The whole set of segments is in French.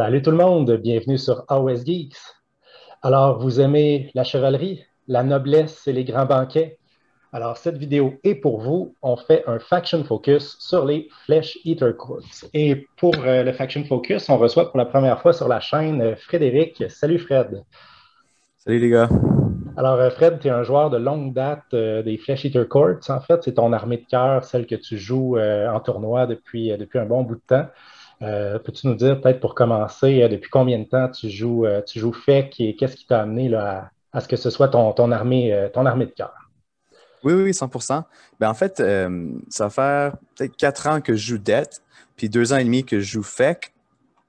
Salut tout le monde, bienvenue sur AOS Geeks. Alors, vous aimez la chevalerie, la noblesse et les grands banquets? Alors, cette vidéo est pour vous. On fait un Faction Focus sur les Flesh Eater Courts. Et pour le Faction Focus, on reçoit pour la première fois sur la chaîne Frédéric. Salut Fred. Salut les gars. Alors, Fred, tu es un joueur de longue date des Flesh Eater Courts. En fait, c'est ton armée de cœur, celle que tu joues en tournoi depuis un bon bout de temps. Peux-tu nous dire, peut-être pour commencer, depuis combien de temps tu joues FEC et qu'est-ce qui t'a amené là, à ce que ce soit ton armée de cœur? Oui, oui, 100%. En fait, ça va faire peut-être 4 ans que je joue Death, puis 2 ans et demi que je joue FEC.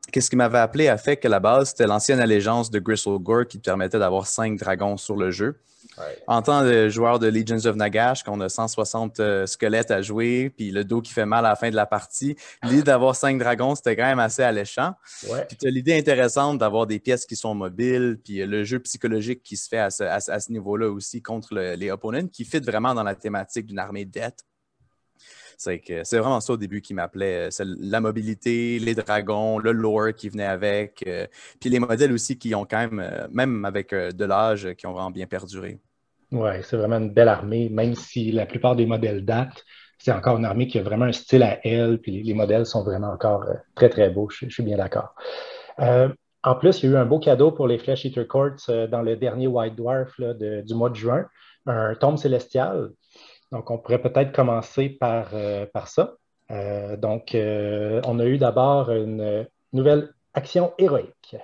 Qu'est-ce qui m'avait appelé à FEC à la base? C'était l'ancienne allégeance de Gristlegore qui te permettait d'avoir 5 dragons sur le jeu. Ouais. En tant que joueur de Legions of Nagash, qu'on a 160 squelettes à jouer, puis le dos qui fait mal à la fin de la partie, l'idée d'avoir 5 dragons, c'était quand même assez alléchant. Ouais. Puis tu as l'idée intéressante d'avoir des pièces qui sont mobiles, puis le jeu psychologique qui se fait à ce niveau-là aussi contre les opponents, qui fit vraiment dans la thématique d'une armée de dette. C'est vraiment ça au début qui m'appelait. C'est la mobilité, les dragons, le lore qui venait avec, puis les modèles aussi qui ont quand même, même avec de l'âge, qui ont vraiment bien perduré. Ouais, c'est vraiment une belle armée, même si la plupart des modèles datent, c'est encore une armée qui a vraiment un style à elle, puis les modèles sont vraiment encore très, très beaux, je suis bien d'accord. Euh, En plus, il y a eu un beau cadeau pour les Flesh Eater Courts dans le dernier White Dwarf là, du mois de juin, un tome célestial. Donc, on pourrait peut-être commencer par ça. On a eu d'abord une nouvelle action héroïque.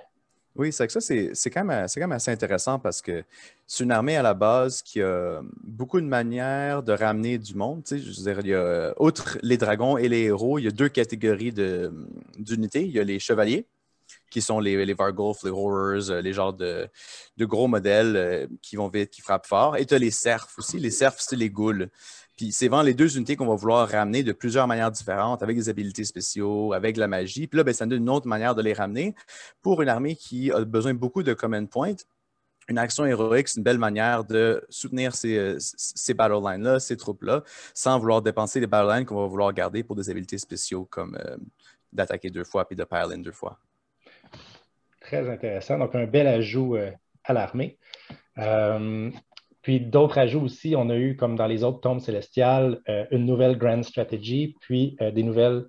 Oui, c'est que ça, c'est quand même assez intéressant parce que c'est une armée à la base qui a beaucoup de manières de ramener du monde. Tu sais, je veux dire, outre les dragons et les héros, il y a deux catégories d'unités. Il y a les chevaliers, qui sont les Vargulf, les Horrors, les genres de gros modèles qui vont vite, qui frappent fort. Et tu as les serfs aussi. Les serfs, c'est les ghouls. Puis c'est vraiment les deux unités qu'on va vouloir ramener de plusieurs manières différentes, avec des habilités spéciaux, avec la magie. Puis là, ben, ça donne une autre manière de les ramener pour une armée qui a besoin beaucoup de command points. Une action héroïque, c'est une belle manière de soutenir ces battle lines-là, ces troupes-là, sans vouloir dépenser les battle lines qu'on va vouloir garder pour des habilités spéciaux comme d'attaquer 2 fois puis de pile-in 2 fois. Très intéressant. Donc, un bel ajout à l'armée. Euh, Puis d'autres ajouts aussi, on a eu, comme dans les autres tomes célestiales, une nouvelle Grand Strategy, puis des nouvelles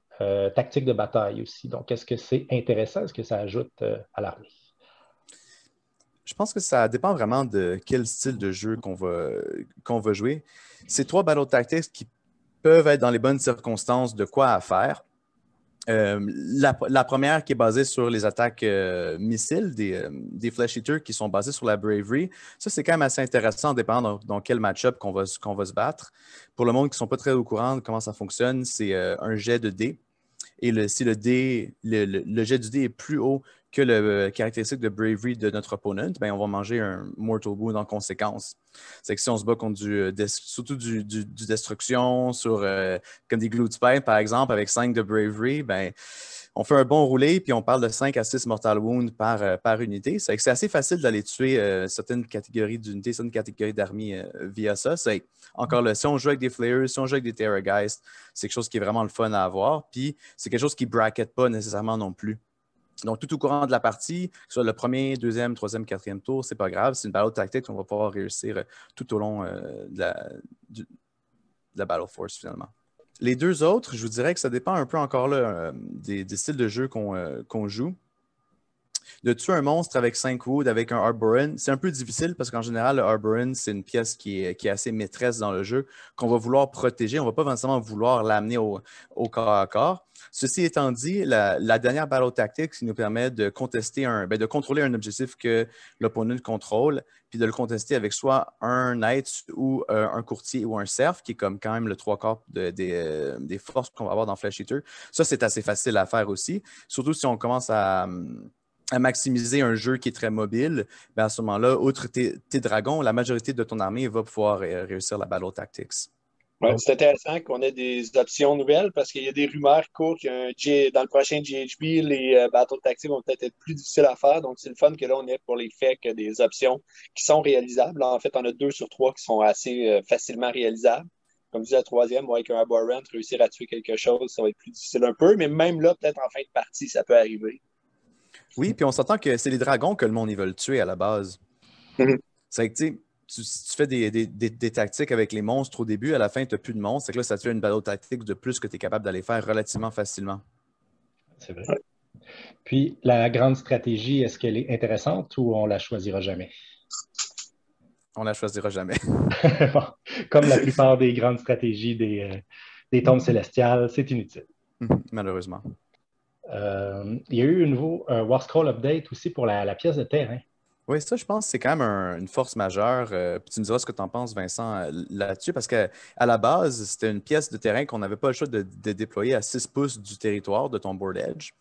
tactiques de bataille aussi. Donc, est-ce que c'est intéressant? Est-ce que ça ajoute à l'armée? Je pense que ça dépend vraiment de quel style de jeu qu'on va jouer. C'est 3 battle tactics qui peuvent être dans les bonnes circonstances de quoi à faire. La première qui est basée sur les attaques missiles des Flesh Eaters qui sont basées sur la Bravery. Ça, c'est quand même assez intéressant, dépendant dans quel match-up qu'on va se battre. Pour le monde qui ne sont pas très au courant de comment ça fonctionne, c'est un jet de dés. Et si le jet du dé est plus haut que le caractéristique de bravery de notre opponent, ben, on va manger un mortal wound en conséquence. C'est que si on se bat contre surtout du destruction, comme des glue spine, par exemple, avec 5 de bravery, ben, on fait un bon roulé, puis on parle de 5 à 6 mortal wounds par unité. C'est assez facile d'aller tuer certaines catégories d'unités, certaines catégories d'armées via ça. Encore là, si on joue avec des Flayers, si on joue avec des Terrorgeist, c'est quelque chose qui est vraiment le fun à avoir. Puis c'est quelque chose qui ne bracket pas nécessairement non plus. Donc, tout au courant de la partie, que ce soit le premier, deuxième, troisième, quatrième tour, c'est pas grave. C'est une battle tactique qu'on va pouvoir réussir tout au long de la Battle Force finalement. Les deux autres, je vous dirais que ça dépend un peu encore là, des styles de jeu qu'on joue. De tuer un monstre avec 5 wood, avec un Arborin, c'est un peu difficile parce qu'en général, le Arborin, c'est une pièce qui est assez maîtresse dans le jeu, qu'on va vouloir protéger. On ne va pas forcément vouloir l'amener au corps à corps. Ceci étant dit, la dernière Battle Tactics qui nous permet de de contrôler un objectif que l'opponent contrôle, puis de le contester avec soit un knight ou un courtier ou un serf, qui est comme quand même le 3/4 des forces qu'on va avoir dans Flesh Eater. Ça, c'est assez facile à faire aussi, surtout si on commence à maximiser un jeu qui est très mobile, ben à ce moment-là, outre tes dragons, la majorité de ton armée va pouvoir réussir la Battle Tactics. Ouais, Donc, c'est intéressant qu'on ait des options nouvelles parce qu'il y a des rumeurs qui courent dans le prochain GHB, les Battle Tactics vont peut-être être plus difficiles à faire. Donc, c'est le fun que là, on ait pour les faits que des options qui sont réalisables. En fait, on a 2 sur 3 qui sont assez facilement réalisables. Comme je disais, la troisième, moi, avec un Abhorrent, réussir à tuer quelque chose, ça va être plus difficile un peu. Mais même là, peut-être en fin de partie, ça peut arriver. Oui, puis on s'entend que c'est les dragons que le monde ils veulent tuer à la base. Mhm. C'est que, tu sais, si tu fais des tactiques avec les monstres au début, à la fin, tu n'as plus de monstres. C'est que là, ça te fait une battle tactique de plus que tu es capable d'aller faire relativement facilement. C'est vrai. Puis, la grande stratégie, est-ce qu'elle est intéressante ou on la choisira jamais? On la choisira jamais. Bon, comme la plupart des grandes stratégies des tombes célestiales, c'est inutile. Malheureusement. Il y a eu un nouveau War Scroll Update aussi pour la pièce de terrain. Oui, ça, je pense que c'est quand même une force majeure. Puis tu me diras ce que tu en penses, Vincent, là-dessus, parce qu'à la base, c'était une pièce de terrain qu'on n'avait pas le choix de déployer à 6 pouces du territoire de ton board edge.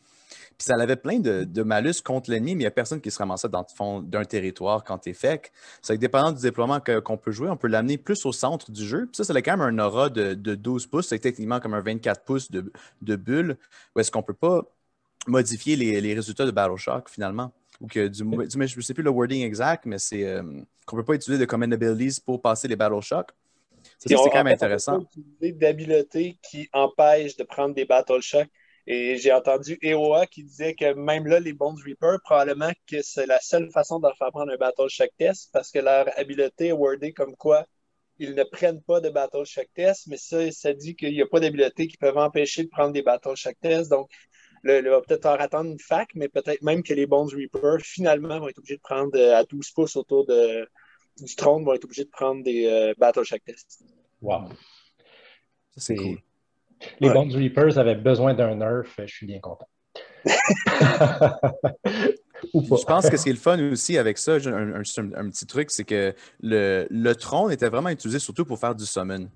Puis ça avait plein de malus contre l'ennemi, mais il n'y a personne qui se ramassait dans le fond d'un territoire quand tu es fake. C'est que dépendant du déploiement qu'on peut jouer, on peut l'amener plus au centre du jeu. Puis ça a quand même un aura de 12 pouces. C'est techniquement comme un 24 pouces de bulle, où est-ce qu'on ne peut pas modifier les résultats de BattleShock finalement. Ou que je ne sais plus le wording exact, mais c'est qu'on ne peut pas utiliser de command abilities pour passer les BattleShock. Ça, c'est quand même intéressant. On peut pas utiliser d'habiletés qui empêchent de prendre des Battle Shock. Et j'ai entendu EOA qui disait que même là, les Bones Reapers, probablement que c'est la seule façon de leur faire prendre un Battle Shock test parce que leur habileté est wordée comme quoi ils ne prennent pas de Battle Shock test, mais ça dit qu'il n'y a pas d'habileté qui peuvent empêcher de prendre des Battle Shock tests. Donc, il va peut-être en attendre une fac, mais peut-être même que les Bones Reapers, finalement, vont être obligés de prendre à 12 pouces autour du trône, vont être obligés de prendre des Battle Shock tests. Wow. Ça, c'est cool. Les Bones Reapers avaient besoin d'un nerf, je suis bien content. Je pense que ce qui est le fun aussi avec ça, un petit truc, c'est que le trône était vraiment utilisé surtout pour faire du summon.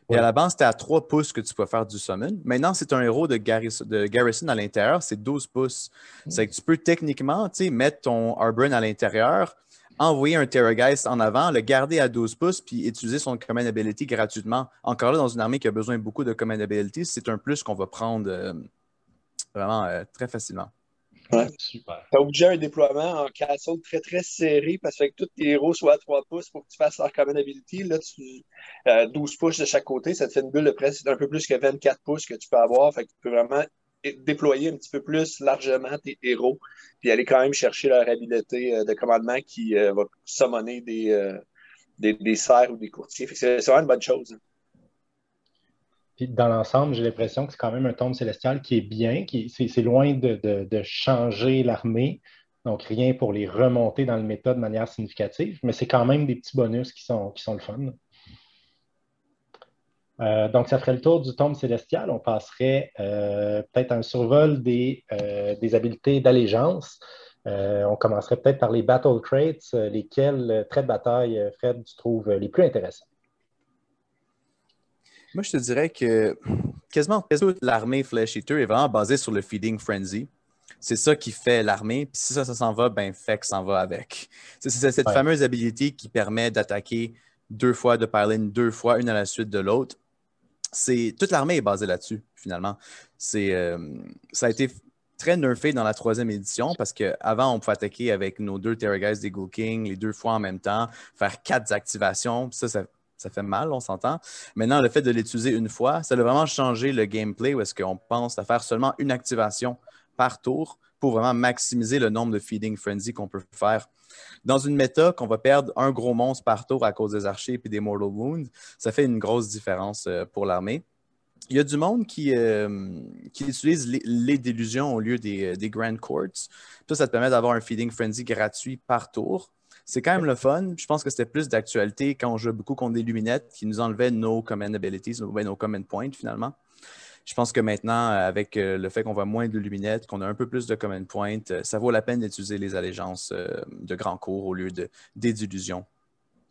Et à la base, c'était à 3 pouces que tu pouvais faire du summon. Maintenant, c'est un héros de Garrison à l'intérieur, c'est 12 pouces. C'est que tu peux techniquement mettre ton Arburn à l'intérieur, envoyer un Terrorgeist en avant, le garder à 12 pouces, puis utiliser son Command Ability gratuitement. Encore là, dans une armée qui a besoin beaucoup de Command Ability, c'est un plus qu'on va prendre vraiment très facilement. Ouais. Super. Tu as obligé un déploiement en castle très très serré parce que tous tes héros soient à 3 pouces pour que tu fasses leur command ability. Là, 12 pouces de chaque côté, ça te fait une bulle de presque un peu plus que 24 pouces que tu peux avoir. Fait que tu peux vraiment déployer un petit peu plus largement tes héros puis aller quand même chercher leur habileté de commandement qui va summoner des serfs ou des courtiers. Fait que c'est vraiment une bonne chose. Puis dans l'ensemble, j'ai l'impression que c'est quand même un tombe célestial qui est bien, c'est loin de changer l'armée, donc rien pour les remonter dans le méta de manière significative, mais c'est quand même des petits bonus qui sont le fun. Donc, ça ferait le tour du tombe célestial. On passerait peut-être à un survol des habiletés d'allégeance. On commencerait peut-être par les battle traits, lesquels traits de bataille, Fred, tu trouves les plus intéressants? Moi, je te dirais que quasiment toute l'armée Flesh Eater est vraiment basée sur le Feeding Frenzy. C'est ça qui fait l'armée. Puis si ça s'en va, ben Feck s'en va avec. C'est cette fameuse habilité qui permet d'attaquer 2 fois, de parler 2 fois, une à la suite de l'autre. Toute l'armée est basée là-dessus, finalement. Ça a été très nerfé dans la 3e édition parce qu'avant, on pouvait attaquer avec nos 2 Terrorgeist des Ghoul King les 2 fois en même temps, faire 4 activations. Ça fait mal, on s'entend. Maintenant, le fait de l'utiliser une fois, ça a vraiment changé le gameplay où est-ce qu'on pense à faire seulement une activation par tour pour vraiment maximiser le nombre de Feeding Frenzy qu'on peut faire. Dans une méta qu'on va perdre un gros monstre par tour à cause des archers et des Mortal Wounds, ça fait une grosse différence pour l'armée. Il y a du monde qui utilise les délusions au lieu des Grand Courts. Ça te permet d'avoir un Feeding Frenzy gratuit par tour. C'est quand même le fun. Je pense que c'était plus d'actualité quand on jouait beaucoup contre des luminettes qui nous enlevaient nos command abilities, nos command points finalement. Je pense que maintenant, avec le fait qu'on voit moins de luminettes, qu'on a un peu plus de command points, ça vaut la peine d'utiliser les allégeances de grands cours au lieu des illusions.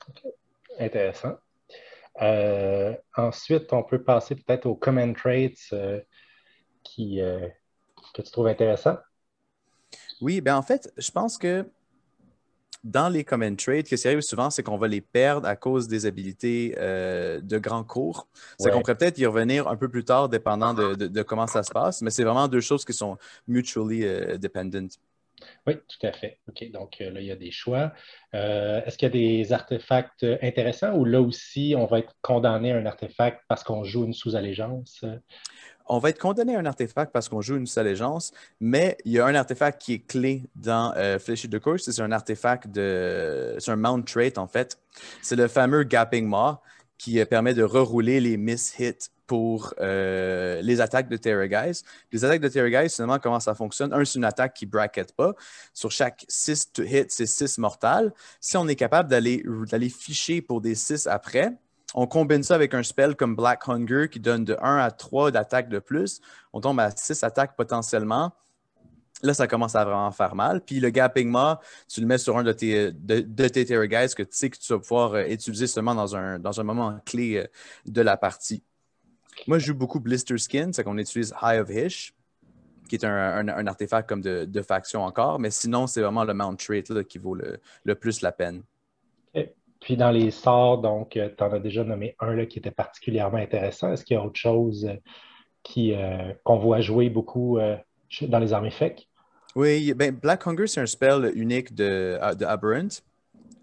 Okay. Intéressant. Ensuite, on peut passer peut-être aux command traits que tu trouves intéressants. Oui, bien en fait, je pense que dans les command traits, ce qui arrive souvent, c'est qu'on va les perdre à cause des habilités de grands cours. C'est qu'on pourrait peut-être y revenir un peu plus tard, dépendant de comment ça se passe, mais c'est vraiment 2 choses qui sont mutually dependent. Oui, tout à fait. OK, donc là, il y a des choix. Est-ce qu'il y a des artefacts intéressants ou là aussi, on va être condamné à un artefact parce qu'on joue une sous-allégeance? On va être condamné à un artefact parce qu'on joue une seule allégeance, mais il y a un artefact qui est clé dans Flesh Eater Course. C'est un artefact c'est un mount trait en fait. C'est le fameux Gapping Maw qui permet de rerouler les miss hits pour les attaques de Terrorgeist. Les attaques de Terrorgeist, finalement, comment ça fonctionne? C'est une attaque qui ne bracket pas. Sur chaque 6 to hit, c'est 6 mortales. Si on est capable d'aller ficher pour des 6 après, on combine ça avec un spell comme Black Hunger qui donne de 1 à 3 d'attaques de plus. On tombe à 6 attaques potentiellement. Là, ça commence à vraiment faire mal. Puis le Gapping Maw, tu le mets sur un de tes Terrorgeist que tu sais que tu vas pouvoir utiliser seulement dans un moment clé de la partie. Moi, je joue beaucoup Blister Skin, c'est qu'on utilise Eye of Hish, qui est un artefact comme de faction encore. Mais sinon, c'est vraiment le Mount Trait là, qui vaut le plus la peine. Puis dans les sorts, donc, tu en as déjà nommé un là, qui était particulièrement intéressant. Est-ce qu'il y a autre chose qu'on voit jouer beaucoup dans les armées FEC? Oui, ben, Black Hunger, c'est un spell unique de Aberrant,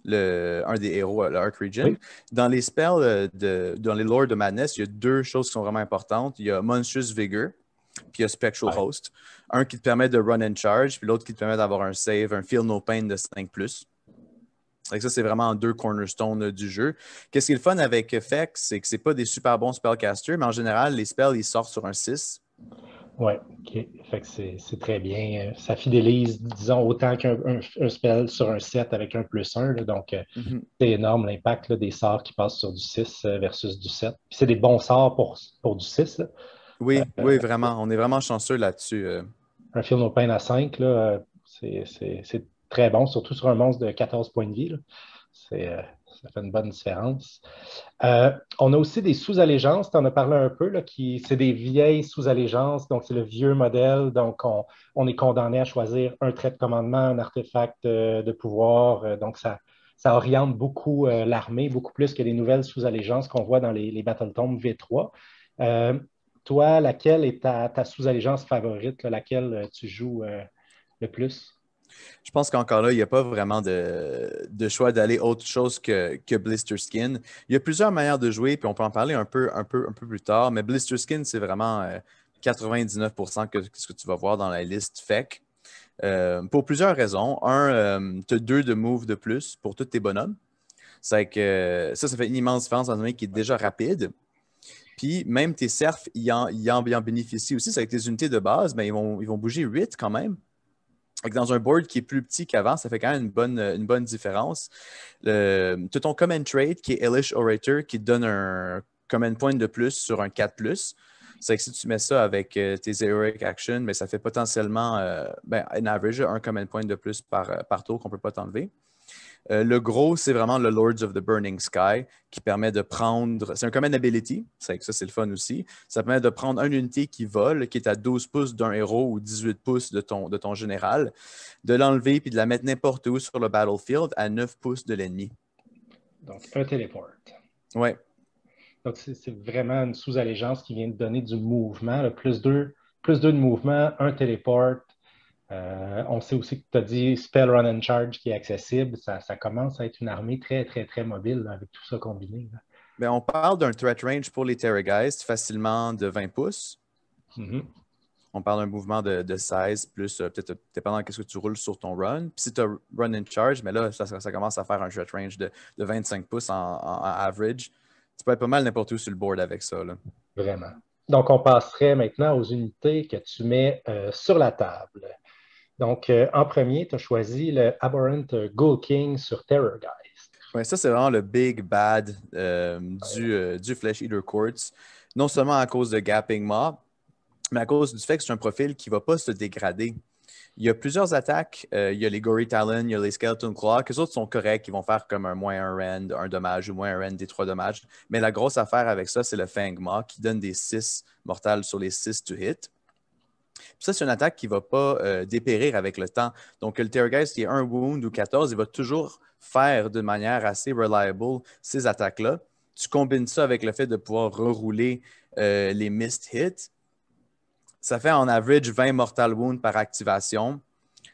un des héros, le Arc Regent. Oui. Dans les spells, dans les lores de Madness, il y a deux choses qui sont vraiment importantes. Il y a Monstrous Vigor, puis il y a Spectral Host. Un qui te permet de run and charge, puis l'autre qui te permet d'avoir un save, un Feel No Pain de 5+. Ça, c'est vraiment deux cornerstones du jeu. Qu'est-ce qui est le fun avec FEC, c'est que c'est pas des super bons spellcasters, mais en général, les spells, ils sortent sur un 6. Oui, OK. Fait que c'est très bien. Ça fidélise, disons, autant qu'un spell sur un 7 avec un +1. Là, donc, c'est énorme l'impact là, des sorts qui passent sur du 6 versus du 7. Puis c'est des bons sorts pour du 6. Là. Oui, oui, vraiment. On est vraiment chanceux là-dessus. Un Feel No Pain à 5, là, c'est très bon, surtout sur un monstre de 14 points de vie. Là. Ça fait une bonne différence. On a aussi des sous-allégeances, tu en as parlé un peu, là, c'est des vieilles sous-allégeances, donc c'est le vieux modèle, donc on est condamné à choisir un trait de commandement, un artefact de pouvoir, donc ça oriente beaucoup l'armée, beaucoup plus que les nouvelles sous-allégeances qu'on voit dans les Battletomes V3. Toi, laquelle est ta sous-allégeance favorite, là, laquelle tu joues le plus? Je pense qu'encore là, il n'y a pas vraiment de choix d'aller autre chose que Blister Skin. Il y a plusieurs manières de jouer, puis on peut en parler un peu plus tard, mais Blister Skin, c'est vraiment 99% que ce que tu vas voir dans la liste FEC. Pour plusieurs raisons. Tu as 2 de move de plus pour tous tes bonhommes. C'est que ça fait une immense différence dans un mec qui est déjà rapide. Puis même tes serfs, ils en bénéficient aussi. C'est avec tes unités de base, ben, ils vont bouger 8 quand même. Dans un board qui est plus petit qu'avant, ça fait quand même une bonne différence. Tu as ton Command Trait qui est Hellish Orator qui te donne un Command Point de plus sur un 4+. C'est que si tu mets ça avec tes Heroic Action, mais ça fait potentiellement, en average, un Command Point de plus par tour qu'on ne peut pas t'enlever. Le gros, c'est vraiment le Lords of the Burning Sky qui permet de prendre. C'est un command ability, ça c'est le fun aussi. Ça permet de prendre une unité qui vole, qui est à 12 pouces d'un héros ou 18 pouces de ton général, de l'enlever puis de la mettre n'importe où sur le battlefield à 9 pouces de l'ennemi. Donc, un téléport. Oui. Donc, c'est vraiment une sous-allégeance qui vient de donner du mouvement. Là, +2 de mouvement, un téléport. On sait aussi que tu as dit Spell Run and Charge qui est accessible. Ça commence à être une armée très, très, très mobile là, avec tout ça combiné. Bien, on parle d'un threat range pour les Terrorgeist facilement de 20 pouces. On parle d'un mouvement de 16, plus peut-être dépendant de ce que tu roules sur ton run. Puis si tu as Run and Charge, mais là, ça commence à faire un threat range de 25 pouces en average. Tu peux être pas mal n'importe où sur le board avec ça. Là. Vraiment. Donc, on passerait maintenant aux unités que tu mets sur la table. Donc, en premier, tu as choisi le Aberrant Ghoul King sur Terrorgeist. Oui, ça, c'est vraiment le big bad du Flesh Eater Courts. Non seulement à cause de Gapping Maw, mais à cause du fait que c'est un profil qui ne va pas se dégrader. Il y a plusieurs attaques. Il y a les Gory Talon, il y a les Skeleton Claw. Les autres sont corrects. Ils vont faire comme un -1 rend, un dommage ou -1 rend des 3 dommages. Mais la grosse affaire avec ça, c'est le Fang Maw qui donne des 6 mortales sur les 6 to hit. Puis ça, c'est une attaque qui ne va pas dépérir avec le temps. Donc, le Terrorgeist qui est 1 wound ou 14, il va toujours faire de manière assez reliable ces attaques-là. Tu combines ça avec le fait de pouvoir rerouler les missed hits. Ça fait en average 20 mortal wounds par activation.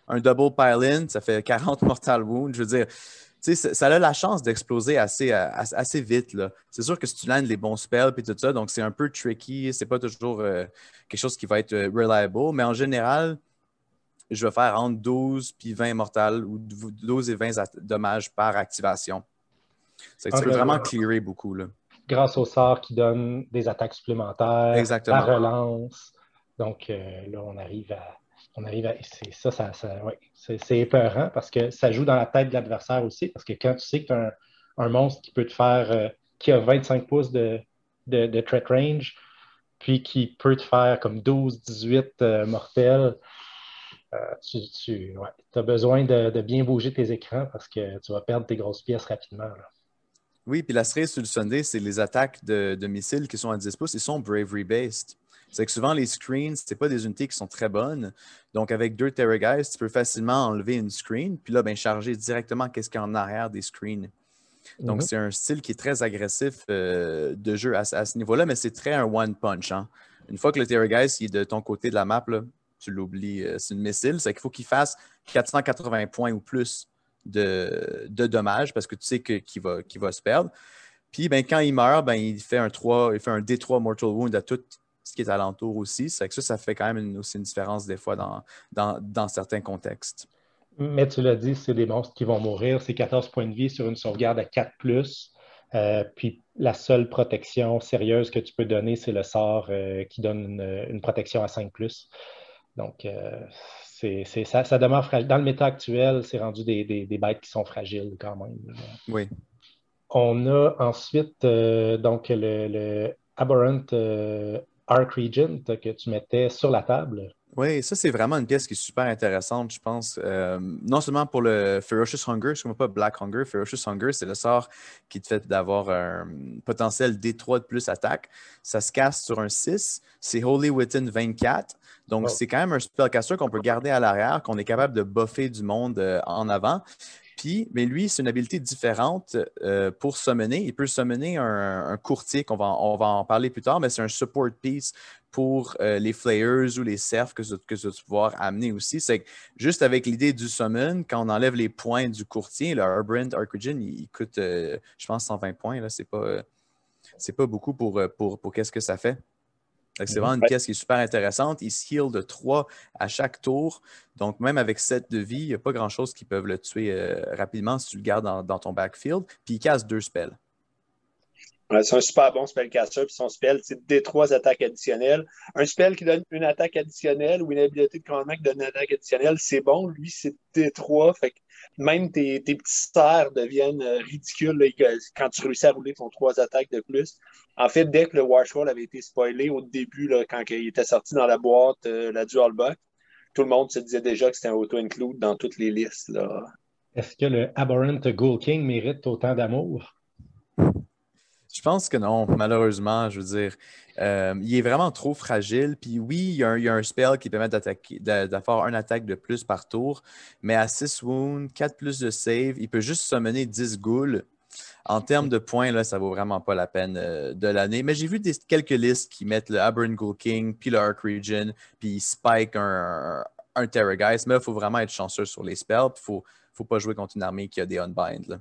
Un double pile-in, ça fait 40 mortal wounds. Je veux dire, Tu sais, ça a la chance d'exploser assez vite, là. C'est sûr que si tu landes les bons spells et tout ça, donc c'est un peu tricky, c'est pas toujours quelque chose qui va être reliable, mais en général, je vais faire entre 12 puis 20 mortales ou 12 et 20 dommages par activation. C'est que tu peux vraiment clearer beaucoup, là. Grâce au sort qui donne des attaques supplémentaires, la Exactement. relance. Donc là, ouais, c'est épeurant parce que ça joue dans la tête de l'adversaire aussi. Parce que quand tu sais que tu as un monstre qui peut te faire, qui a 25 pouces de threat range, puis qui peut te faire comme 12-18 mortels, tu ouais, as besoin de bien bouger tes écrans parce que tu vas perdre tes grosses pièces rapidement, là. Oui, puis la cerise sur le Sunday, c'est les attaques de missiles qui sont à 10 pouces, ils sont bravery-based. C'est que souvent, les screens, ce pas des unités qui sont très bonnes. Donc, avec 2 Terrorgeist, tu peux facilement enlever une screen, puis là, ben, charger directement qu'est-ce qu'il y a en arrière des screens. Donc, c'est un style qui est très agressif de jeu à ce niveau-là, mais c'est très un one-punch. Hein. Une fois que le Terrorgeist est de ton côté de la map, là, tu l'oublies, c'est une missile. C'est qu'il faut qu'il fasse 480 points ou plus de dommages parce que tu sais qu'il va se perdre. Puis, ben, quand il meurt, ben, il fait un D3 Mortal Wound à tout ce qui est alentour aussi. C'est que ça fait quand même aussi une différence des fois dans certains contextes. Mais tu l'as dit, c'est des monstres qui vont mourir. C'est 14 points de vie sur une sauvegarde à 4+. Puis la seule protection sérieuse que tu peux donner, c'est le sort qui donne une protection à 5+. Donc, ça demeure fragile. Dans le méta actuel, c'est rendu des bêtes qui sont fragiles quand même. Oui. On a ensuite donc le Aberrant Arc Regent que tu mettais sur la table. Oui, ça, c'est vraiment une pièce qui est super intéressante, je pense. Non seulement pour le Ferocious Hunger, je ne pas Black Hunger, Ferocious Hunger, c'est le sort qui te fait d'avoir un potentiel D3 de plus attaque. Ça se casse sur un 6. C'est Holy Within 24. Donc, c'est quand même un spellcaster qu'on peut garder à l'arrière, qu'on est capable de buffer du monde en avant. Puis, mais lui, c'est une habilité différente pour summoner. Il peut summoner un courtier, on va en parler plus tard, mais c'est un support piece pour les flayers ou les serfs que tu vas pouvoir amener aussi. C'est que juste avec l'idée du summon, quand on enlève les points du courtier, le Aberrant Arc Regent, il coûte, je pense, 120 points. Là, c'est pas beaucoup pour qu'est-ce que ça fait. C'est vraiment une pièce qui est super intéressante. Il se heal de 3 à chaque tour. Donc, même avec 7 de vie, il n'y a pas grand-chose qui peuvent le tuer rapidement si tu le gardes dans ton backfield. Puis, il casse 2 spells. Ouais, c'est un super bon spellcaster, puis son spell, c'est D3 attaques additionnelles. Un spell qui donne une attaque additionnelle ou une habilité de commandement qui donne une attaque additionnelle, c'est bon. Lui, c'est D3. Fait que même tes petits serres deviennent ridicules là, quand tu réussis à rouler ton 3 attaques de plus. En fait, dès que le Warshall avait été spoilé au début, là, quand il était sorti dans la boîte, la Dual Box, tout le monde se disait déjà que c'était un auto-include dans toutes les listes, là. Est-ce que le Aberrant Ghoul King mérite autant d'amour? Je pense que non, malheureusement, je veux dire. Il est vraiment trop fragile. Puis oui, il y a un spell qui permet d'avoir une attaque de plus par tour, mais à 6 wounds, 4 plus de save, il peut juste summoner 10 ghouls. En termes de points, là, ça vaut vraiment pas la peine de l'année. Mais j'ai vu quelques listes qui mettent le Aberrant Ghoul King, puis le Arc Regent, puis ils spike un Terrorgeist. Mais il faut vraiment être chanceux sur les spells. Il faut pas jouer contre une armée qui a des unbind, là.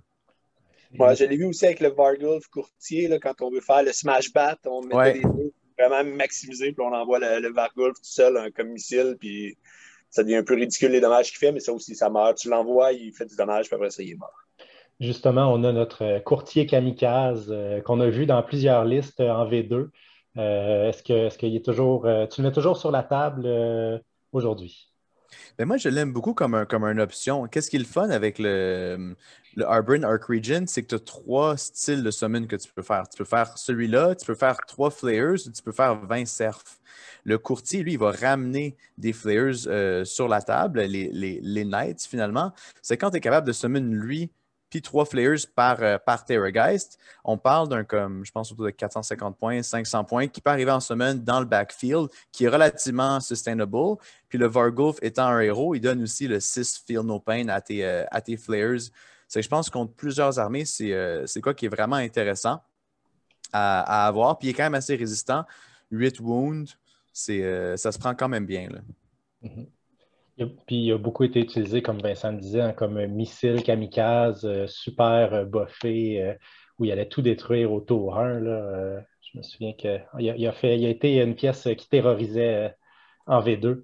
Ouais, je l'ai vu aussi avec le Vargulf courtier, là, quand on veut faire le smash bat, on mettait les deux vraiment maximisés, puis on envoie le Vargulf tout seul comme missile, puis ça devient un peu ridicule les dommages qu'il fait, mais ça aussi, ça meurt. Tu l'envoies, il fait du dommage, puis après ça, il est mort. Justement, on a notre courtier kamikaze qu'on a vu dans plusieurs listes en V2. Est-ce qu'il est toujours. Tu le mets toujours sur la table aujourd'hui? Mais moi, je l'aime beaucoup comme une option. Qu'est-ce qui est le fun avec le Aberrant Arc Regent, c'est que tu as 3 styles de summon que tu peux faire. Tu peux faire celui-là, tu peux faire 3 flayers, tu peux faire 20 serfs. Le courtier, lui, il va ramener des flayers sur la table, les knights finalement. C'est quand tu es capable de summon lui, puis 3 flayers par Terrorgeist. On parle d'un comme, je pense, autour de 450 points, 500 points, qui peut arriver en summon dans le backfield, qui est relativement sustainable. Puis le Vargulf étant un héros, il donne aussi le 6 Feel No Pain à tes flayers. C'est que je pense que contre plusieurs armées, c'est quoi qui est vraiment intéressant à avoir. Puis il est quand même assez résistant. 8 wounds, ça se prend quand même bien, là. Mm-hmm. Puis il a beaucoup été utilisé, comme Vincent le disait, hein, comme un missile kamikaze super buffé où il allait tout détruire au tour 1. Là, je me souviens qu'il a été une pièce qui terrorisait en V2.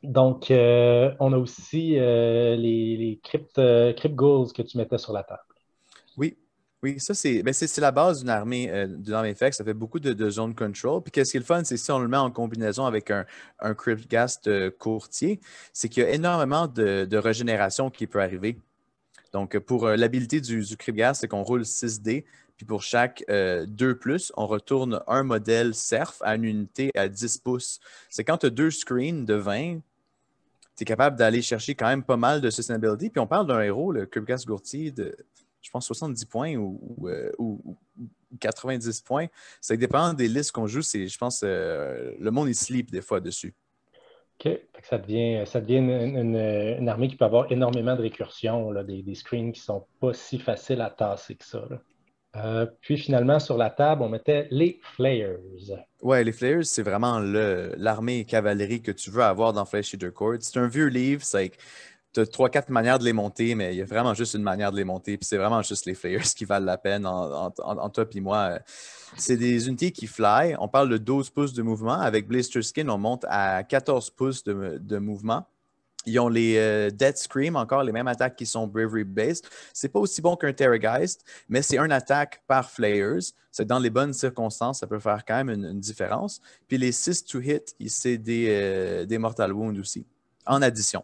Donc, on a aussi les crypt ghouls que tu mettais sur la table. Oui, oui, ça, c'est la base d'une armée FX. Ça fait beaucoup de zone control. Puis, qu'est-ce qui est le fun, c'est si on le met en combinaison avec un Cryptghast courtier, c'est qu'il y a énormément de régénération qui peut arriver. Donc, pour l'habilité du Cryptghast, c'est qu'on roule 6 dés. Puis, pour chaque 2+, on retourne un modèle Serf à une unité à 10 pouces. C'est quand tu as 2 screens de 20, tu es capable d'aller chercher quand même pas mal de sustainability. Puis, on parle d'un héros, le Cryptghast Courtier, de je pense 70 points ou 90 points. Ça dépend des listes qu'on joue. Je pense le monde, il sleep des fois dessus. OK. Fait que ça devient une armée qui peut avoir énormément de récursions, là, des screens qui ne sont pas si faciles à tasser que ça. Puis finalement, sur la table, on mettait les Flayers. Ouais, les Flayers, c'est vraiment l'armée cavalerie que tu veux avoir dans Flesh Eater Court. C'est un vieux livre, tu as 3-4 manières de les monter, mais il y a vraiment juste une manière de les monter. Puis c'est vraiment juste les Flayers qui valent la peine en toi et moi. C'est des unités qui fly. On parle de 12 pouces de mouvement. Avec Blister Skin, on monte à 14 pouces de mouvement. Ils ont les Death Scream, encore les mêmes attaques qui sont Bravery Based. C'est pas aussi bon qu'un Terrorgeist, mais c'est une attaque par Flayers. C'est dans les bonnes circonstances, ça peut faire quand même une différence. Puis les 6 to hit, c'est des Mortal Wounds aussi, en addition.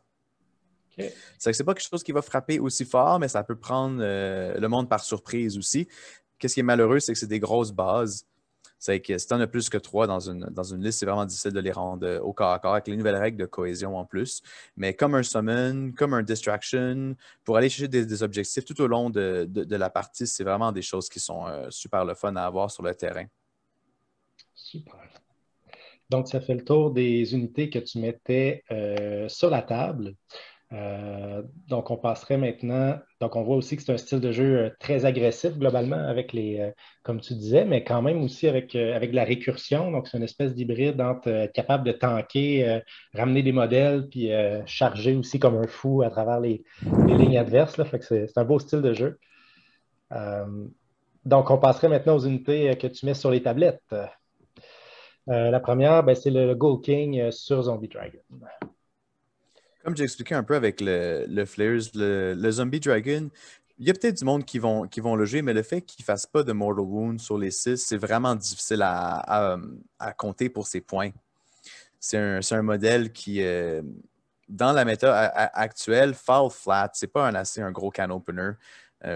Okay. C'est pas quelque chose qui va frapper aussi fort, mais ça peut prendre le monde par surprise aussi. Qu'est-ce qui est malheureux, c'est que c'est des grosses bases. C'est que si tu en as plus que 3 dans une liste, c'est vraiment difficile de les rendre au corps à corps avec les nouvelles règles de cohésion en plus. Mais comme un summon, comme un distraction, pour aller chercher des objectifs tout au long de la partie, c'est vraiment des choses qui sont super le fun à avoir sur le terrain. Super. Donc, ça fait le tour des unités que tu mettais sur la table. Donc, on passerait maintenant. Donc, on voit aussi que c'est un style de jeu très agressif globalement, avec comme tu disais, mais quand même aussi avec de la récursion. Donc, c'est une espèce d'hybride entre être capable de tanker, ramener des modèles, puis charger aussi comme un fou à travers les lignes adverses. Là. Fait que c'est un beau style de jeu. Donc, on passerait maintenant aux unités que tu mets sur les tablettes. La première, ben, c'est le Gold King sur Zombie Dragon. Comme j'ai expliqué un peu avec le Flares, le Zombie Dragon, il y a peut-être du monde qui vont le jouer, mais le fait qu'il ne fasse pas de Mortal Wound sur les 6, c'est vraiment difficile à compter pour ses points. C'est un modèle qui, dans la méta actuelle, fall flat. C'est pas un gros can opener.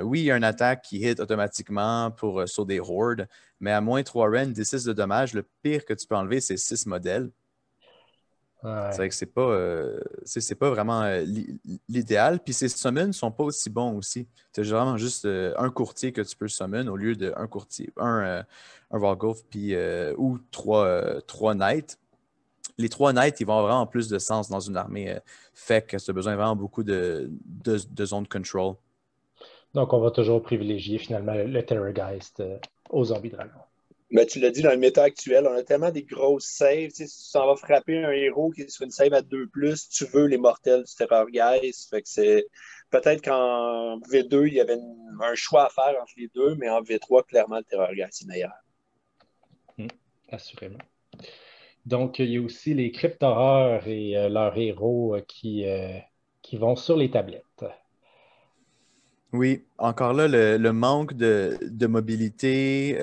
Oui, il y a une attaque qui hit automatiquement sur des hordes, mais à moins 3 rend, des 6 de dommages, le pire que tu peux enlever, c'est 6 modèles. Ouais. C'est vrai que c'est pas vraiment l'idéal. Puis ces summons ne sont pas aussi bons aussi. Tu as vraiment juste un courtier que tu peux summon au lieu d'un courtier, un Vargulf ou 3 knights. Les 3 knights, ils vont avoir vraiment plus de sens dans une armée fait que tu as besoin vraiment beaucoup de zone control. Donc, on va toujours privilégier finalement le Terrorgeist aux Zombie Dragon. Mais tu l'as dit, dans le méta actuel, on a tellement des grosses saves. Si tu s'en vas frapper un héros qui est sur une save à 2+, tu veux les mortels du Terrorgeist. Fait que c'est peut-être qu'en V2, il y avait un choix à faire entre les deux, mais en V3, clairement, le Terrorgeist est meilleur. Assurément. Donc, il y a aussi les cryptoreurs et leurs héros qui vont sur les tablettes. Oui, encore là, le manque de mobilité,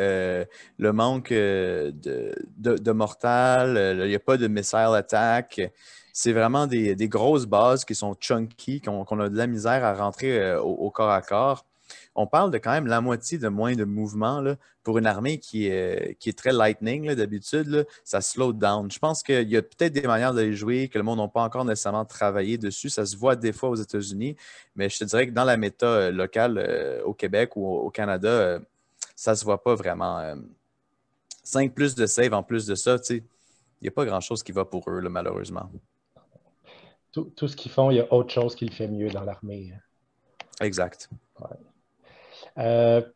le manque de mortal, il n'y a pas de missile attack. C'est vraiment des grosses bases qui sont chunky, qu'on a de la misère à rentrer au corps à corps. On parle de quand même la moitié de moins de mouvement là, pour une armée qui est très lightning d'habitude. Ça slow down. Je pense qu'il y a peut-être des manières de les jouer que le monde n'a pas encore nécessairement travaillé dessus. Ça se voit des fois aux États-Unis, mais je te dirais que dans la méta locale au Québec ou au Canada, ça ne se voit pas vraiment. 5 plus de save en plus de ça, il n'y a pas grand-chose qui va pour eux, là, malheureusement. Tout ce qu'ils font, il y a autre chose qui le fait mieux dans l'armée. Exact. Ouais.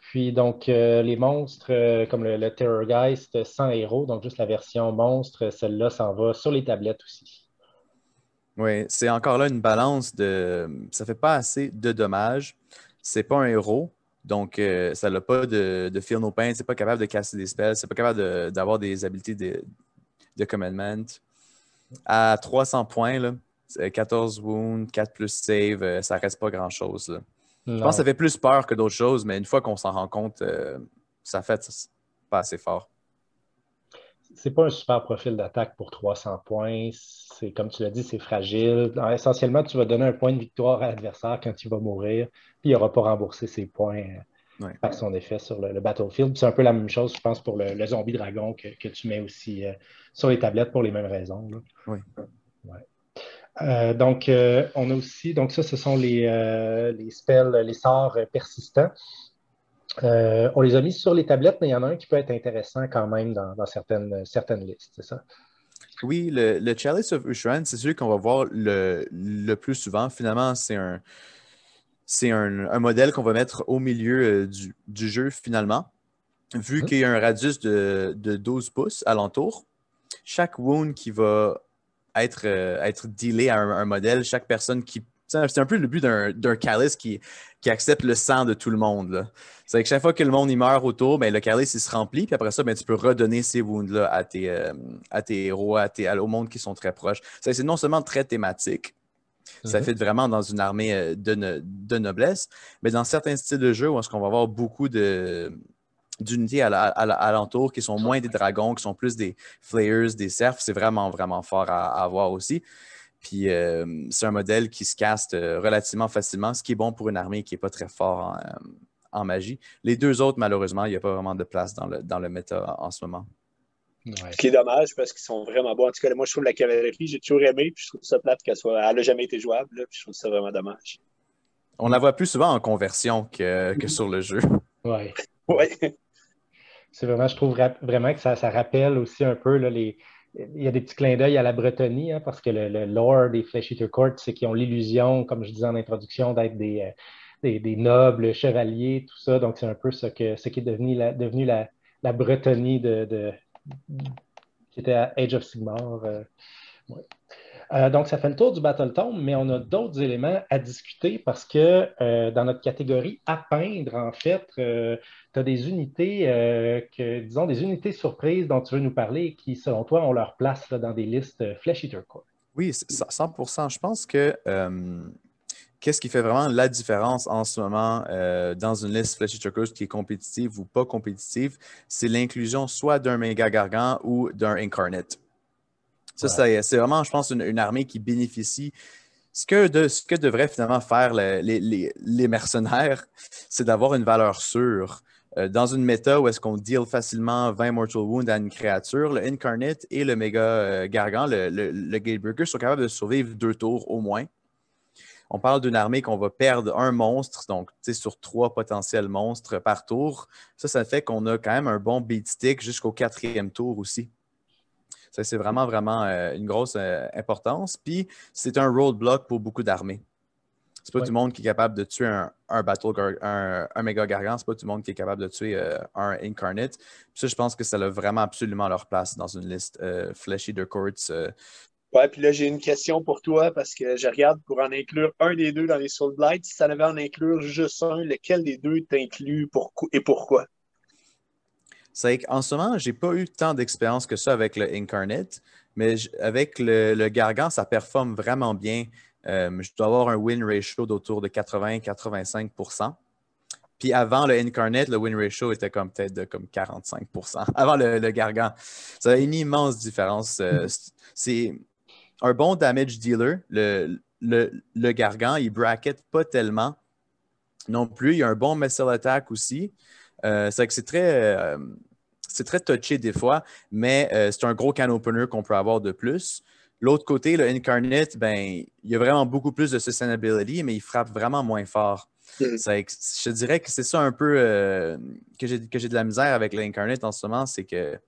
Puis donc, les monstres, comme le Terrorgeist sans héros, donc juste la version monstre, celle-là s'en va sur les tablettes aussi. Oui, c'est encore là une balance de. Ça fait pas assez de dommages. C'est pas un héros. Donc, ça n'a pas de feel no pain. C'est pas capable de casser des spells. C'est pas capable d'avoir des habiletés de commandment. À 300 points, là, 14 wounds, 4 plus save, ça reste pas grand-chose, là. Je pense que ça Non, fait plus peur que d'autres choses, mais une fois qu'on s'en rend compte, ça fait pas assez fort. c'est pas un super profil d'attaque pour 300 points. C'est comme tu l'as dit, c'est fragile. Alors, essentiellement, tu vas donner un point de victoire à l'adversaire quand il va mourir, puis il n'aura pas remboursé ses points Ouais. par son effet sur le battlefield. Puis c'est un peu la même chose, je pense, pour le zombie dragon que tu mets aussi sur les tablettes pour les mêmes raisons, là. Oui. Ouais. Donc, on a aussi, donc ça, ce sont les spells, les sorts persistants. On les a mis sur les tablettes, mais il y en a un qui peut être intéressant quand même dans certaines listes, c'est ça? Oui, le Chalice of Ushran, c'est celui qu'on va voir le plus souvent. Finalement, c'est un modèle qu'on va mettre au milieu du jeu, finalement. Vu qu'il y a un radius de 12 pouces alentour, chaque wound qui va être dealé à un modèle, chaque personne qui. C'est un peu le but d'un calice qui accepte le sang de tout le monde, là. C'est que chaque fois que le monde y meurt autour, ben, le calice il se remplit, puis après ça, ben, tu peux redonner ces wounds-là à tes héros, au monde qui sont très proches. C'est non seulement très thématique, ça fait vraiment dans une armée de noblesse, mais dans certains styles de jeu où est-ce qu'on va avoir beaucoup d'unités alentour qui sont moins des dragons, qui sont plus des flayers, des serfs, c'est vraiment, vraiment fort à avoir aussi. Puis c'est un modèle qui se caste relativement facilement, ce qui est bon pour une armée qui n'est pas très fort en magie. Les deux autres, malheureusement, il n'y a pas vraiment de place dans le méta en ce moment. Ouais. Ce qui est dommage parce qu'ils sont vraiment bons. En tout cas, moi, je trouve la cavalerie, j'ai toujours aimé, puis je trouve ça plate elle n'a jamais été jouable, là, puis je trouve ça vraiment dommage. On la voit plus souvent en conversion que sur le jeu. Ouais. Oui. C'est vraiment, je trouve vraiment que ça rappelle aussi un peu là, il y a des petits clins d'œil à la Bretonnie, hein, parce que le lore des Flesh Eater Court, c'est qu'ils ont l'illusion, comme je disais en introduction, d'être des nobles chevaliers, tout ça. Donc, c'est un peu ce qui est devenu la Bretonnie qui était à Age of Sigmar. Ouais. Donc, ça fait le tour du Battletome, mais on a d'autres éléments à discuter parce que dans notre catégorie à peindre, en fait, tu as des unités, disons, des unités surprises dont tu veux nous parler et qui, selon toi, ont leur place là, dans des listes Flesh Eater Core. Oui, 100%. Je pense que qu'est-ce qui fait vraiment la différence en ce moment dans une liste Flesh Eater Core qui est compétitive ou pas compétitive, c'est l'inclusion soit d'un méga gargant ou d'un incarnate. Ça, Ouais. c'est vraiment, je pense, une armée qui bénéficie. Ce que devraient finalement faire les mercenaires, c'est d'avoir une valeur sûre. Dans une méta où est-ce qu'on deal facilement 20 Mortal Wounds à une créature, le Incarnate et le Méga Gargant, le Gatebreaker, sont capables de survivre 2 tours au moins. On parle d'une armée qu'on va perdre un monstre, donc sur 3 potentiels monstres par tour. Ça fait qu'on a quand même un bon beat stick jusqu'au 4e tour aussi. Ça, c'est vraiment, vraiment une grosse importance. Puis, c'est un roadblock pour beaucoup d'armées. C'est pas Ouais. tout le monde qui est capable de tuer un méga gargant. C'est pas tout le monde qui est capable de tuer un incarnate. Puis ça, je pense que ça a vraiment absolument leur place dans une liste Flesh Eater Courts. Ouais, puis là, j'ai une question pour toi parce que je regarde pour en inclure un des deux dans les Soul Blight. Si tu en avais à en inclure juste un, lequel des deux t'inclut et pourquoi? C'est qu'en ce moment, j'ai pas eu tant d'expérience que ça avec le Incarnate, mais avec le Gargant, ça performe vraiment bien. Je dois avoir un win ratio d'autour de 80-85%. Puis avant le Incarnate, le win ratio était comme peut-être de comme 45%. Avant le Gargant. Ça a une immense différence. C'est un bon damage dealer. Le Gargant, il bracket pas tellement non plus. Il y a un bon missile attack aussi. C'est que c'est très touché des fois, mais c'est un gros can opener qu'on peut avoir de plus. L'autre côté, le Incarnate, ben, il y a vraiment beaucoup plus de sustainability, mais il frappe vraiment moins fort. Je te dirais que c'est ça un peu que j'ai de la misère avec l'Incarnate en ce moment, c'est que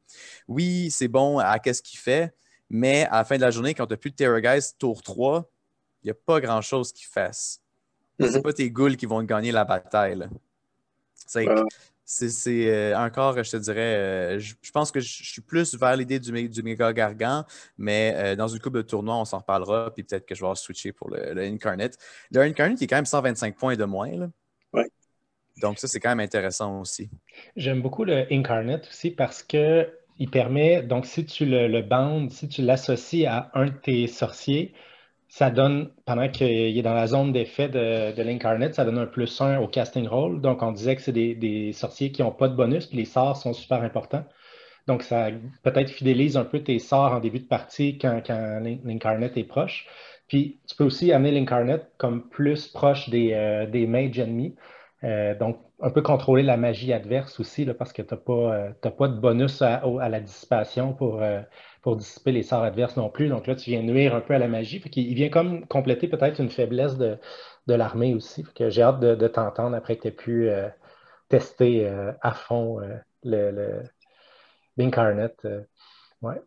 oui, c'est bon à qu'est-ce qu'il fait, mais à la fin de la journée, quand tu n'as plus de Terrorgeist tour 3, il n'y a pas grand-chose qui fasse. C'est pas tes ghouls qui vont te gagner la bataille, là. C'est encore, je te dirais, je pense que je suis plus vers l'idée du méga gargant, mais dans une couple de tournois, on s'en reparlera, puis peut-être que je vais switcher pour le Incarnate. Le Incarnate, il est quand même 125 points de moins, là. Ouais. Donc ça, c'est quand même intéressant aussi. J'aime beaucoup le Incarnate aussi parce que il permet, donc si tu le bandes, si tu l'associes à un de tes sorciers, ça donne, pendant qu'il est dans la zone d'effet de l'Incarnate, ça donne un +1 au casting roll. Donc on disait que c'est des sorciers qui n'ont pas de bonus, puis les sorts sont super importants. Donc ça peut-être fidélise un peu tes sorts en début de partie quand l'Incarnate est proche. Puis tu peux aussi amener l'Incarnate comme plus proche des mages ennemis. Donc, un peu contrôler la magie adverse aussi, là, parce que tu n'as pas de bonus à la dissipation pour dissiper les sorts adverses non plus. Donc là, tu viens nuire un peu à la magie. Fait qu'il vient comme compléter peut-être une faiblesse de l'armée aussi. Fait que j'ai hâte de t'entendre après que tu aies pu tester à fond l'Incarnate. Ouais.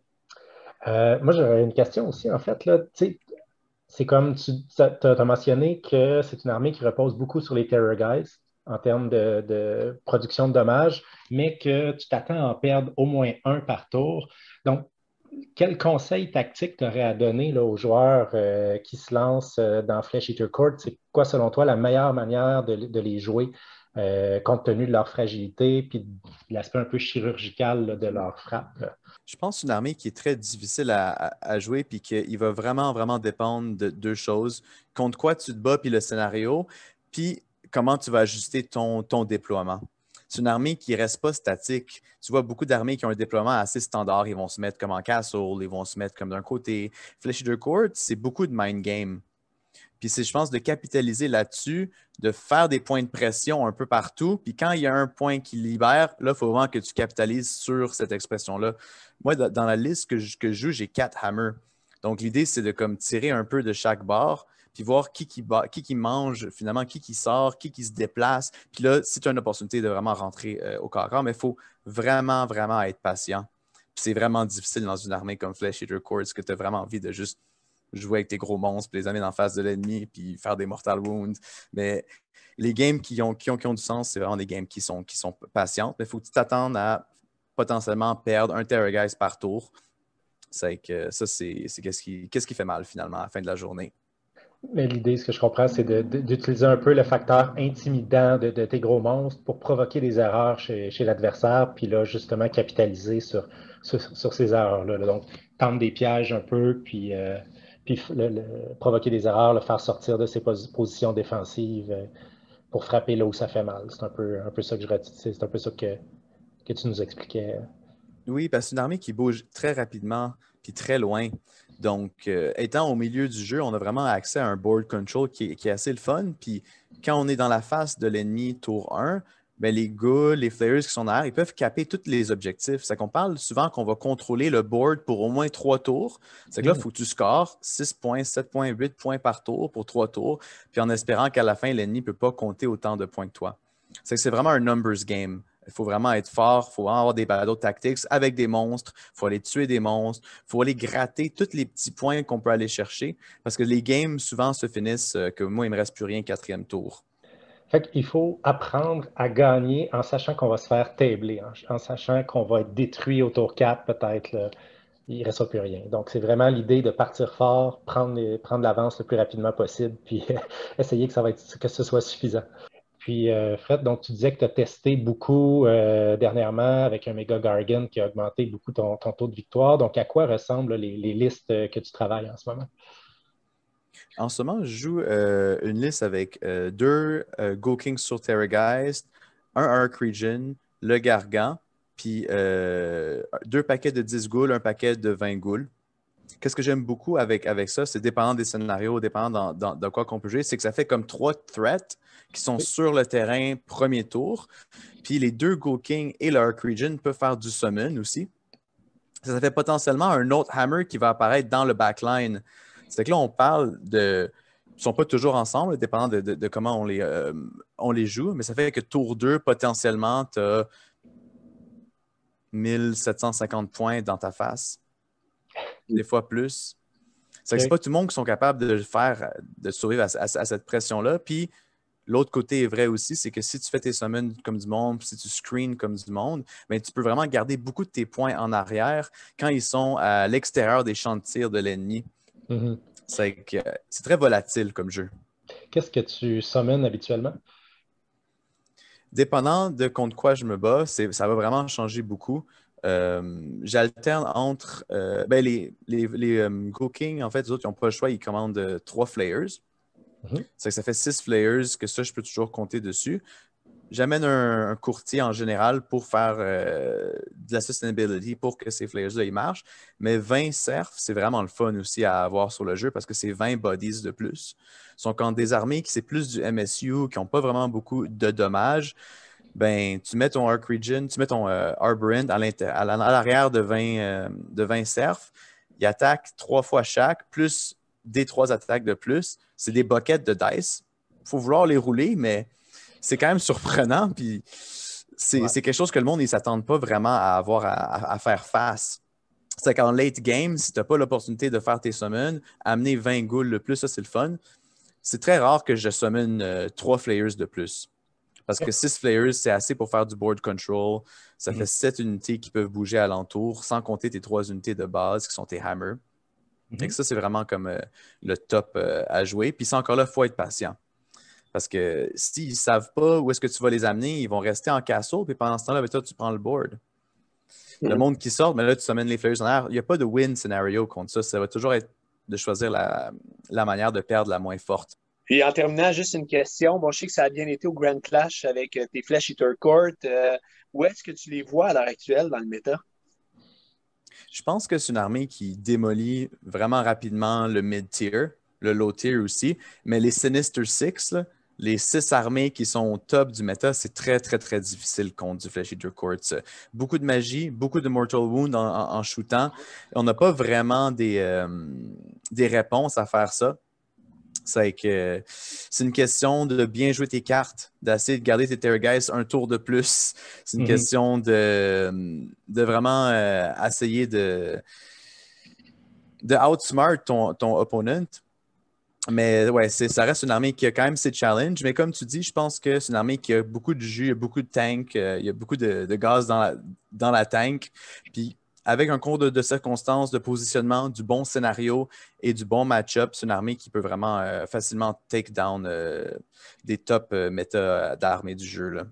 Moi, j'aurais une question aussi, en fait. Là, tu sais, c'est comme tu as mentionné que c'est une armée qui repose beaucoup sur les Terror Guys en termes de production de dommages, mais que tu t'attends à en perdre au moins un par tour. Donc, quel conseil tactique tu aurais à donner là, aux joueurs qui se lancent dans Flesh Eater Court? C'est quoi, selon toi, la meilleure manière de les jouer compte tenu de leur fragilité puis de l'aspect un peu chirurgical là, de leur frappe? Là? Je pense que c'est une armée qui est très difficile à jouer, puis qu'il va vraiment, vraiment dépendre de deux choses. Contre quoi tu te bats, puis le scénario, puis comment tu vas ajuster ton déploiement. C'est une armée qui ne reste pas statique. Tu vois beaucoup d'armées qui ont un déploiement assez standard. Ils vont se mettre comme en castle, ils vont se mettre comme d'un côté. Flesh Eater Court, c'est beaucoup de mind game. Puis c'est, je pense, de capitaliser là-dessus, de faire des points de pression un peu partout. Puis quand il y a un point qui libère, là, il faut vraiment que tu capitalises sur cette expression-là. Moi, dans la liste que je joue, j'ai 4 hammers. Donc l'idée, c'est de comme tirer un peu de chaque bord, puis voir qui mange, finalement, qui sort, qui se déplace. Puis là, si tu as une opportunité de vraiment rentrer au corps à corps, mais il faut vraiment, vraiment être patient. Puis c'est vraiment difficile dans une armée comme Flesh Eater Court, que tu as vraiment envie de juste jouer avec tes gros monstres, puis les amener en face de l'ennemi, puis faire des mortal wounds. Mais les games qui ont du sens, c'est vraiment des games qui sont patientes. Mais il faut que tu t'attendes à potentiellement perdre un Terrorgeist par tour. C'est que ça, c'est qu'est-ce qui fait mal finalement à la fin de la journée. Mais l'idée, ce que je comprends, c'est d'utiliser un peu le facteur intimidant de tes gros monstres pour provoquer des erreurs chez l'adversaire, puis là, justement, capitaliser sur ces erreurs-là. Là. Donc, tendre des pièges un peu, puis provoquer des erreurs, le faire sortir de ses positions défensives pour frapper là où ça fait mal. C'est un peu ça que je retire. C'est un peu ça que tu nous expliquais. Oui, parce que c'est une armée qui bouge très rapidement puis très loin. Donc, étant au milieu du jeu, on a vraiment accès à un board control qui est assez le fun. Puis, quand on est dans la face de l'ennemi tour 1, ben, les ghouls, les flayers qui sont derrière, ils peuvent caper tous les objectifs. C'est qu'on parle souvent qu'on va contrôler le board pour au moins 3 tours. C'est que là, il faut que tu scores 6 points, 7 points, 8 points par tour pour 3 tours, puis en espérant qu'à la fin, l'ennemi ne peut pas compter autant de points que toi. C'est que c'est vraiment un numbers game. Il faut vraiment être fort, il faut vraiment avoir des battles tactics avec des monstres, il faut aller tuer des monstres, il faut aller gratter tous les petits points qu'on peut aller chercher parce que les games souvent se finissent que moi, il ne me reste plus rien 4e tour. Fait qu'il faut apprendre à gagner en sachant qu'on va se faire tabler, en sachant qu'on va être détruit au tour 4 peut-être. Là, il ne restera plus rien. Donc, c'est vraiment l'idée de partir fort, prendre l'avance le plus rapidement possible, puis essayer que ce soit suffisant. Puis, Fred, donc tu disais que tu as testé beaucoup dernièrement avec un méga Gargan qui a augmenté beaucoup ton taux de victoire. Donc, à quoi ressemblent les listes que tu travailles en ce moment? En ce moment, je joue une liste avec 2 Go Kings sur Terrorgeist, un Arc Region, le Gargant, puis 2 paquets de 10 ghouls, un paquet de 20 ghouls. Qu'est-ce que j'aime beaucoup avec ça, c'est dépendant des scénarios, dépendant de quoi qu'on peut jouer, c'est que ça fait comme 3 threats qui sont Oui. sur le terrain premier tour. Puis les 2 Go King et le Arc Region peuvent faire du summon aussi. Ça fait potentiellement un autre hammer qui va apparaître dans le backline. C'est que là, on parle de. Ils ne sont pas toujours ensemble, dépendant de comment on les joue, mais ça fait que tour 2, potentiellement, tu as 1750 points dans ta face, des fois plus. C'est que c'est OK. pas tout le monde qui sont capables de survivre à cette pression-là. Puis, l'autre côté est vrai aussi, c'est que si tu fais tes summons comme du monde, si tu screens comme du monde, ben, tu peux vraiment garder beaucoup de tes points en arrière quand ils sont à l'extérieur des champs de tir de l'ennemi. Mhm. C'est très volatile comme jeu. Qu'est-ce que tu summons habituellement? Dépendant de contre quoi je me bats, ça va vraiment changer beaucoup. J'alterne entre ben, les Go King, en fait, les autres, ils n'ont pas le choix, ils commandent 3 Flayers. Mhm. Ça fait 6 Flayers, que ça, je peux toujours compter dessus. J'amène un courtier en général pour faire de la sustainability pour que ces Flayers-là, ils marchent. Mais 20 serfs, c'est vraiment le fun aussi à avoir sur le jeu parce que c'est 20 bodies de plus. Ils sont quand des armées qui c'est plus du MSU, qui n'ont pas vraiment beaucoup de dommages. Ben, tu mets ton Arc Region, tu mets ton Arborend à l'arrière de 20 serfs. Ils attaquent 3 fois chaque, plus des 3 attaques de plus. C'est des buckets de dice. Il faut vouloir les rouler, mais c'est quand même surprenant. Puis c'est quelque chose que le monde ne s'attend pas vraiment à avoir à faire face. C'est qu'en late game, si tu n'as pas l'opportunité de faire tes summons, amener 20 ghouls de plus, ça c'est le fun. C'est très rare que je summon 3 flayers de plus. Parce que 6 flayers, c'est assez pour faire du board control. Ça fait 7 unités qui peuvent bouger alentour, sans compter tes 3 unités de base qui sont tes hammers. Et ça, c'est vraiment comme le top à jouer. Puis c'est encore là, il faut être patient. Parce que s'ils ne savent pas où est-ce que tu vas les amener, ils vont rester en castle, puis pendant ce temps-là, ben, toi, tu prends le board. Le monde qui sort, mais là, tu summons les flayers en l'air. Il n'y a pas de win scénario contre ça. Ça va toujours être de choisir la manière de perdre la moins forte. Puis en terminant, juste une question. Bon, je sais que ça a bien été au Grand Clash avec tes Flesh Eater Court. Où est-ce que tu les vois à l'heure actuelle dans le méta? Je pense que c'est une armée qui démolit vraiment rapidement le mid-tier, le low-tier aussi. Mais les Sinister Six, là, les 6 armées qui sont au top du méta, c'est très, très, très difficile contre du Flesh Eater Court. Beaucoup de magie, beaucoup de Mortal Wound en shootant. On n'a pas vraiment des réponses à faire ça. C'est une question de bien jouer tes cartes, d'essayer de garder tes Terrorgeist un tour de plus. C'est une question de vraiment essayer de outsmart ton opponent. Mais ouais, ça reste une armée qui a quand même ses challenges. Mais comme tu dis, je pense que c'est une armée qui a beaucoup de jus, il y a beaucoup de tank, il y a beaucoup de gaz dans la tank. Puis avec un concours de circonstances, de positionnement, du bon scénario et du bon match-up, c'est une armée qui peut vraiment facilement take down des top méta d'armées du jeu, là.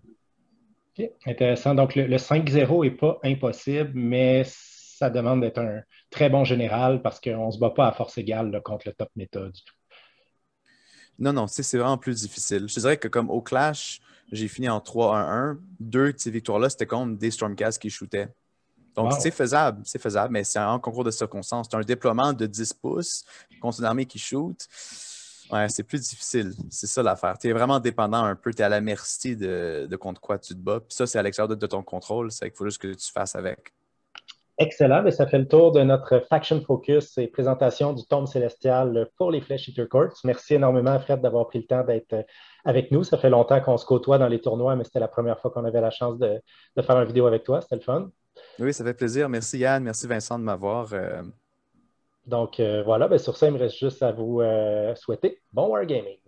OK, intéressant. Donc, le 5-0 n'est pas impossible, mais ça demande d'être un très bon général parce qu'on ne se bat pas à force égale là, contre le top méta du tout. Non, c'est vraiment plus difficile. Je te dirais que comme au Clash, j'ai fini en 3-1-1. 2 de ces victoires-là, c'était contre des Stormcast qui shootaient. Donc, Wow. c'est faisable, mais c'est un concours de circonstances. C'est un déploiement de 10 pouces contre une armée qui shoot. Ouais, c'est plus difficile. C'est ça l'affaire. Tu es vraiment dépendant un peu. Tu es à la merci de contre quoi tu te bats. Puis ça, c'est à l'extérieur de ton contrôle. C'est qu'il faut juste que tu fasses avec. Excellent. Mais ça fait le tour de notre Faction Focus et présentation du Tome Célestial pour les Flesh Eater Courts. Merci énormément, Fred, d'avoir pris le temps d'être avec nous. Ça fait longtemps qu'on se côtoie dans les tournois, mais c'était la première fois qu'on avait la chance de faire une vidéo avec toi. C'était le fun. Oui, ça fait plaisir. Merci Yann. Merci Vincent de m'avoir. Donc voilà, sur ça, il me reste juste à vous souhaiter bon wargaming.